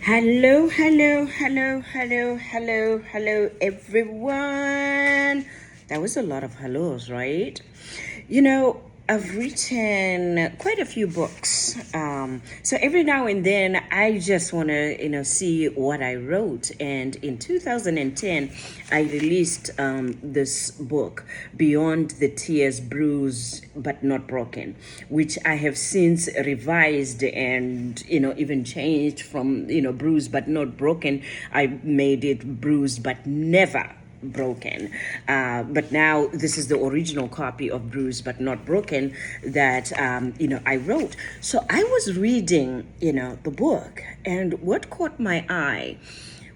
Hello, hello, hello, hello, hello, hello, everyone. That was a lot of hellos, right? I've written quite a few books. So every now and then, I just want to, see what I wrote. And in 2010, I released this book, Beyond the Tears, Bruised but Not Broken, which I have since revised and, even changed from, bruised but not broken. I made it bruised but never broken. But now this is the original copy of Bruised but Not Broken that, I wrote. So I was reading, the book, and what caught my eye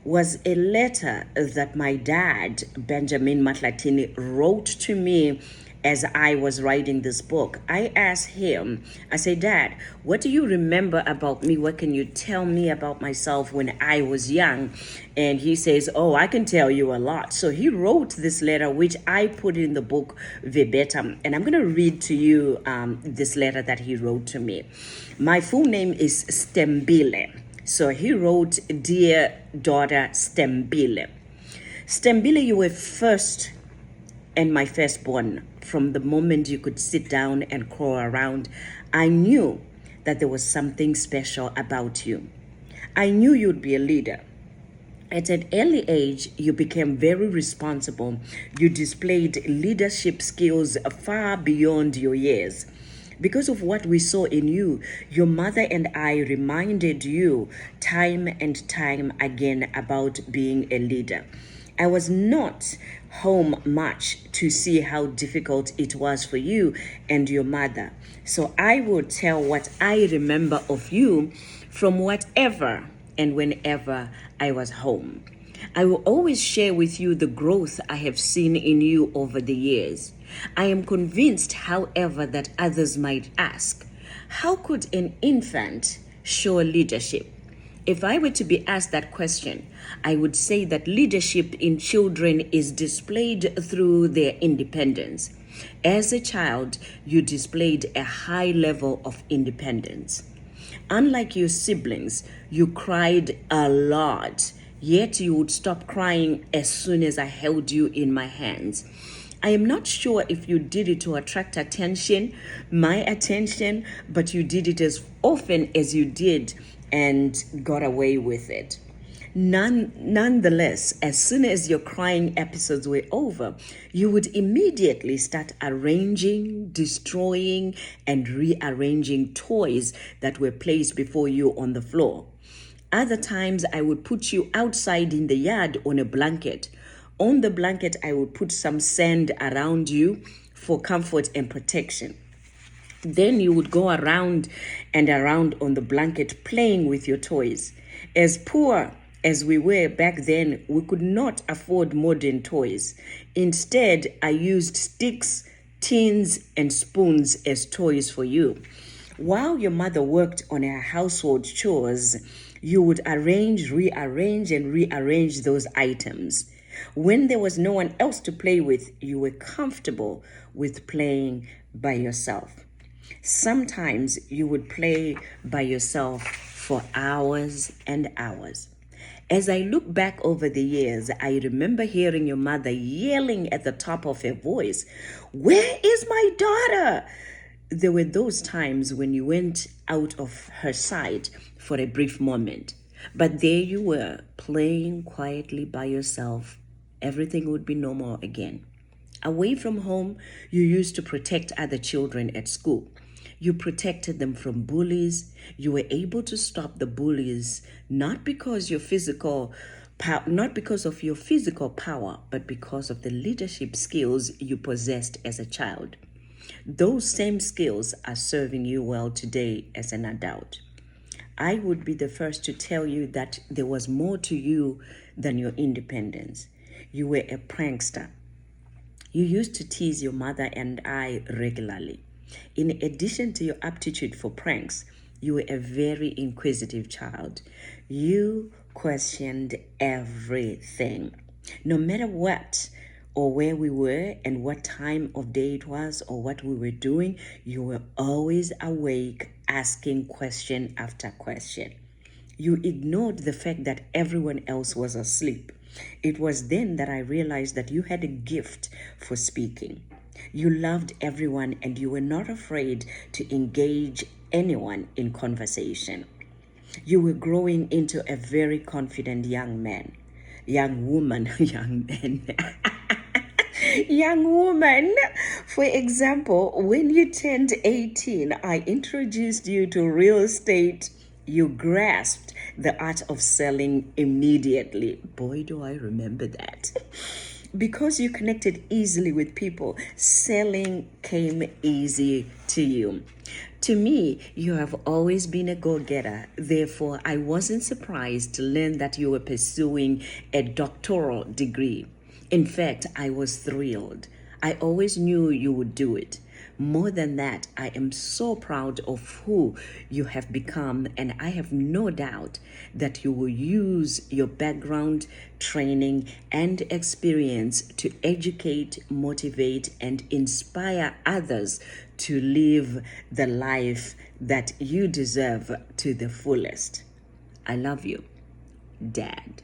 was a letter that my dad, Benjamin Matlatini, wrote to me as I was writing this book. I asked him, I said, Dad, what do you remember about me? What can you tell me about myself when I was young? And he says, oh, I can tell you a lot. So he wrote this letter, which I put in the book verbatim. And I'm going to read to you this letter that he wrote to me. My full name is Stembile. So he wrote, Dear daughter Stembile. Stembile, you were first and my firstborn. From the moment you could sit down and crawl around, I knew that there was something special about you. I knew you'd be a leader. At an early age, you became very responsible. You displayed leadership skills far beyond your years. Because of what we saw in you, your mother and I reminded you time and time again about being a leader. I was not home much to see how difficult it was for you and your mother. So I will tell what I remember of you from whatever and whenever I was home. I will always share with you the growth I have seen in you over the years. I am convinced, however, that others might ask, how could an infant show leadership? If I were to be asked that question, I would say that leadership in children is displayed through their independence. As a child, you displayed a high level of independence. Unlike your siblings, you cried a lot, yet you would stop crying as soon as I held you in my hands. I am not sure if you did it to attract my attention, but you did it as often as you did and got away with it. Nonetheless, as soon as your crying episodes were over, you would immediately start arranging, destroying, and rearranging toys that were placed before you on the floor. Other times, I would put you outside in the yard on a blanket. On the blanket, I would put some sand around you for comfort and protection. Then you would go around and around on the blanket playing with your toys. As poor as we were back then, we could not afford modern toys. Instead, I used sticks, tins, and spoons as toys for you. While your mother worked on her household chores, you would rearrange, and rearrange those items. When there was no one else to play with, you were comfortable with playing by yourself. Sometimes you would play by yourself for hours and hours. As I look back over the years, I remember hearing your mother yelling at the top of her voice, "Where is my daughter?" There were those times when you went out of her sight for a brief moment, but there you were, playing quietly by yourself. Everything would be normal again. Away from home, you used to protect other children at school. You protected them from bullies. You were able to stop the bullies not because not because of your physical power, but because of the leadership skills you possessed as a child. Those same skills are serving you well today as an adult. I would be the first to tell you that there was more to you than your independence. You were a prankster. You used to tease your mother and I regularly. In addition to your aptitude for pranks, you were a very inquisitive child. You questioned everything. No matter what or where we were and what time of day it was or what we were doing, you were always awake, asking question after question. You ignored the fact that everyone else was asleep. It was then that I realized that you had a gift for speaking. You loved everyone and you were not afraid to engage anyone in conversation. You were growing into a very confident young man, young woman, young man. Young woman, for example, when you turned 18, I introduced you to real estate. You grasped the art of selling immediately. Boy, do I remember that. Because you connected easily with people, selling came easy to you. To me, you have always been a go-getter. Therefore, I wasn't surprised to learn that you were pursuing a doctoral degree. In fact, I was thrilled. I always knew you would do it. More than that, I am so proud of who you have become, and I have no doubt that you will use your background, training, and experience to educate, motivate, and inspire others to live the life that you deserve to the fullest. I love you, Dad.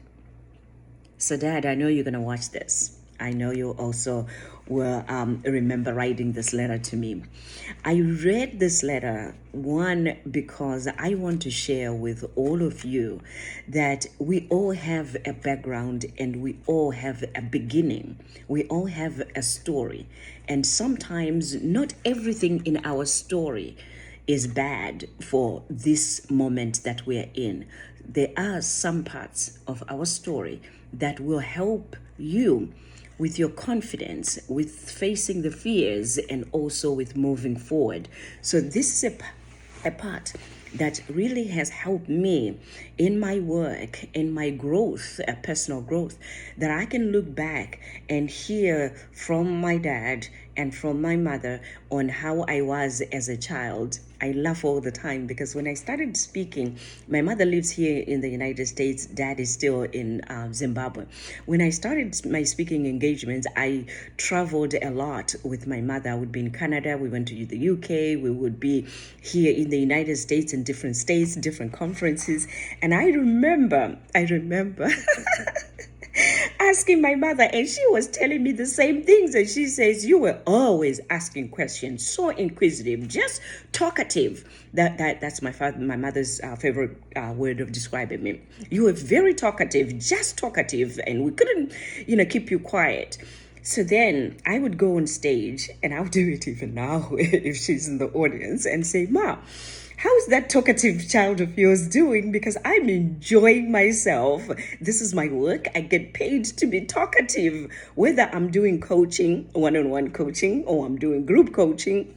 So, Dad, I know you're going to watch this. I know you also will remember writing this letter to me. I read this letter, one, because I want to share with all of you that we all have a background and we all have a beginning. We all have a story. And sometimes not everything in our story is bad for this moment that we're in. There are some parts of our story that will help you with your confidence, with facing the fears, and also with moving forward. So this is a part that really has helped me in my work, in my growth, personal growth, that I can look back and hear from my dad and from my mother on how I was as a child. I laugh all the time because when I started speaking, my mother lives here in the United States, dad is still in Zimbabwe. When I started my speaking engagements, I traveled a lot with my mother. I would be in Canada, we went to the UK, we would be here in the United States in different states, different conferences. And I remember asking my mother, and she was telling me the same things. And she says, you were always asking questions, so inquisitive, just talkative. That's my mother's favorite word of describing me. You were very talkative, just talkative, and we couldn't, keep you quiet. So then I would go on stage, and I'll do it even now if she's in the audience, and say, Ma, how's that talkative child of yours doing? Because I'm enjoying myself. This is my work. I get paid to be talkative, whether I'm doing coaching, one-on-one coaching, or I'm doing group coaching,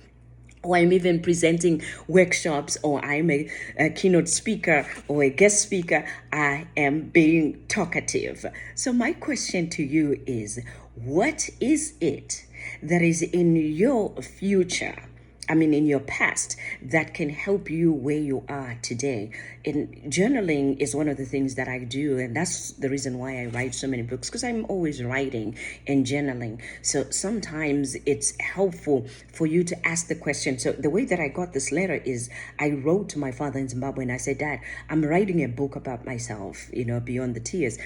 or I'm even presenting workshops, or I'm a keynote speaker or a guest speaker. I am being talkative. So my question to you is, what is it that is in your future, in your past, that can help you where you are today? And journaling is one of the things that I do, and that's the reason why I write so many books, because I'm always writing and journaling. So sometimes it's helpful for you to ask the question. So the way that I got this letter is I wrote to my father in Zimbabwe and I said, Dad, I'm writing a book about myself, Beyond the Tears.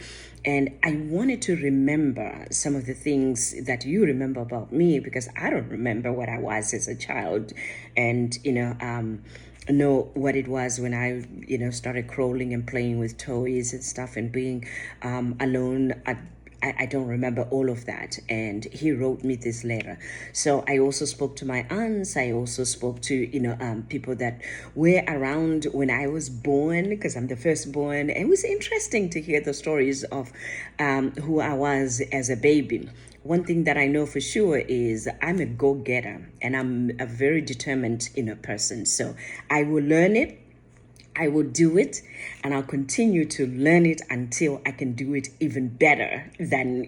And I wanted to remember some of the things that you remember about me, because I don't remember what I was as a child, and know what it was when I started crawling and playing with toys and stuff and being alone. I don't remember all of that. And he wrote me this letter. So I also spoke to my aunts. I also spoke to, people that were around when I was born, because I'm the firstborn. It was interesting to hear the stories of who I was as a baby. One thing that I know for sure is I'm a go-getter, and I'm a very determined, person. So I will learn it. I will do it, and I'll continue to learn it until I can do it even better than,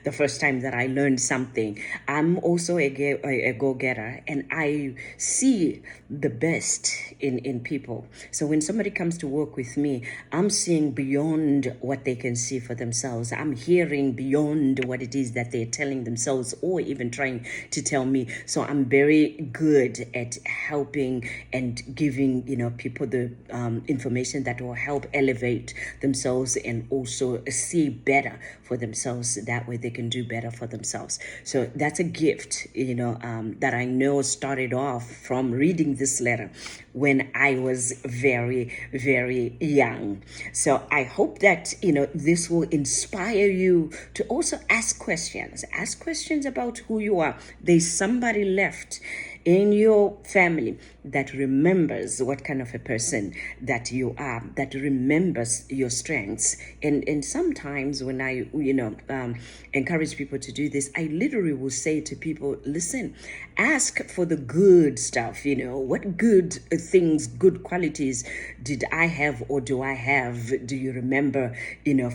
the first time that I learned something. I'm also a go-getter, and I see the best in people. So when somebody comes to work with me, I'm seeing beyond what they can see for themselves. I'm hearing beyond what it is that they're telling themselves or even trying to tell me. So I'm very good at helping and giving, people the information that will help elevate themselves and also see better for themselves. That way they can do better for themselves. So that's a gift, that I know started off from reading this letter when I was very, very young. So I hope that, this will inspire you to also ask questions. Ask questions about who you are. There's somebody left in your family that remembers what kind of a person that you are, that remembers your strengths. And sometimes when I, encourage people to do this, I literally will say to people, listen, ask for the good stuff, what good things, good qualities did I have or do I have? Do you remember,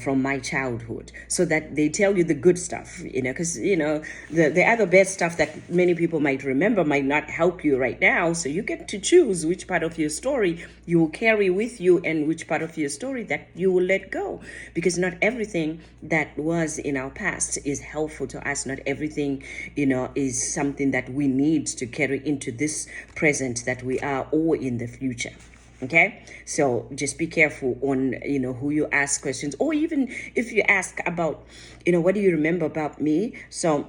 from my childhood? So that they tell you the good stuff, because, the other bad stuff that many people might remember might not help you right now. So you get to choose which part of your story you will carry with you and which part of your story that you will let go, because not everything that was in our past is helpful to us. Not everything, is something that we need to carry into this present that we are, or in the future. Okay, so just be careful on who you ask questions, or even if you ask about what do you remember about me. So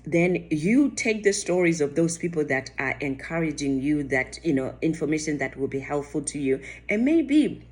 then you take the stories of those people that are encouraging you, that information that will be helpful to you, and maybe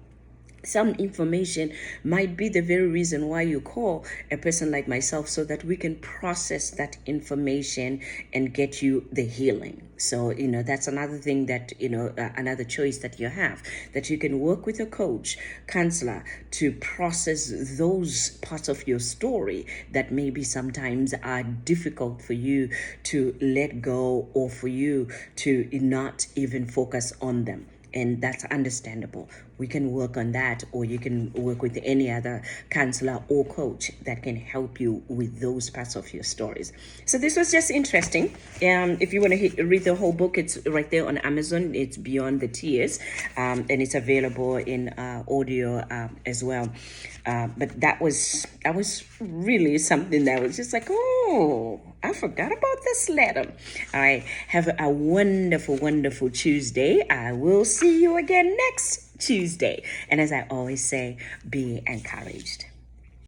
some information might be the very reason why you call a person like myself, so that we can process that information and get you the healing. So, that's another thing that, another choice that you have, that you can work with a coach, counselor, to process those parts of your story that maybe sometimes are difficult for you to let go, or for you to not even focus on them. And that's understandable. We can work on that, or you can work with any other counselor or coach that can help you with those parts of your stories. So this was just interesting. If you want to read the whole book, it's right there on Amazon. It's Beyond the Tears, and it's available in audio as well. But that was really something that was just like, oh, I forgot about this letter. All right, have a wonderful, wonderful Tuesday. I will see you again next Tuesday. And as I always say, be encouraged.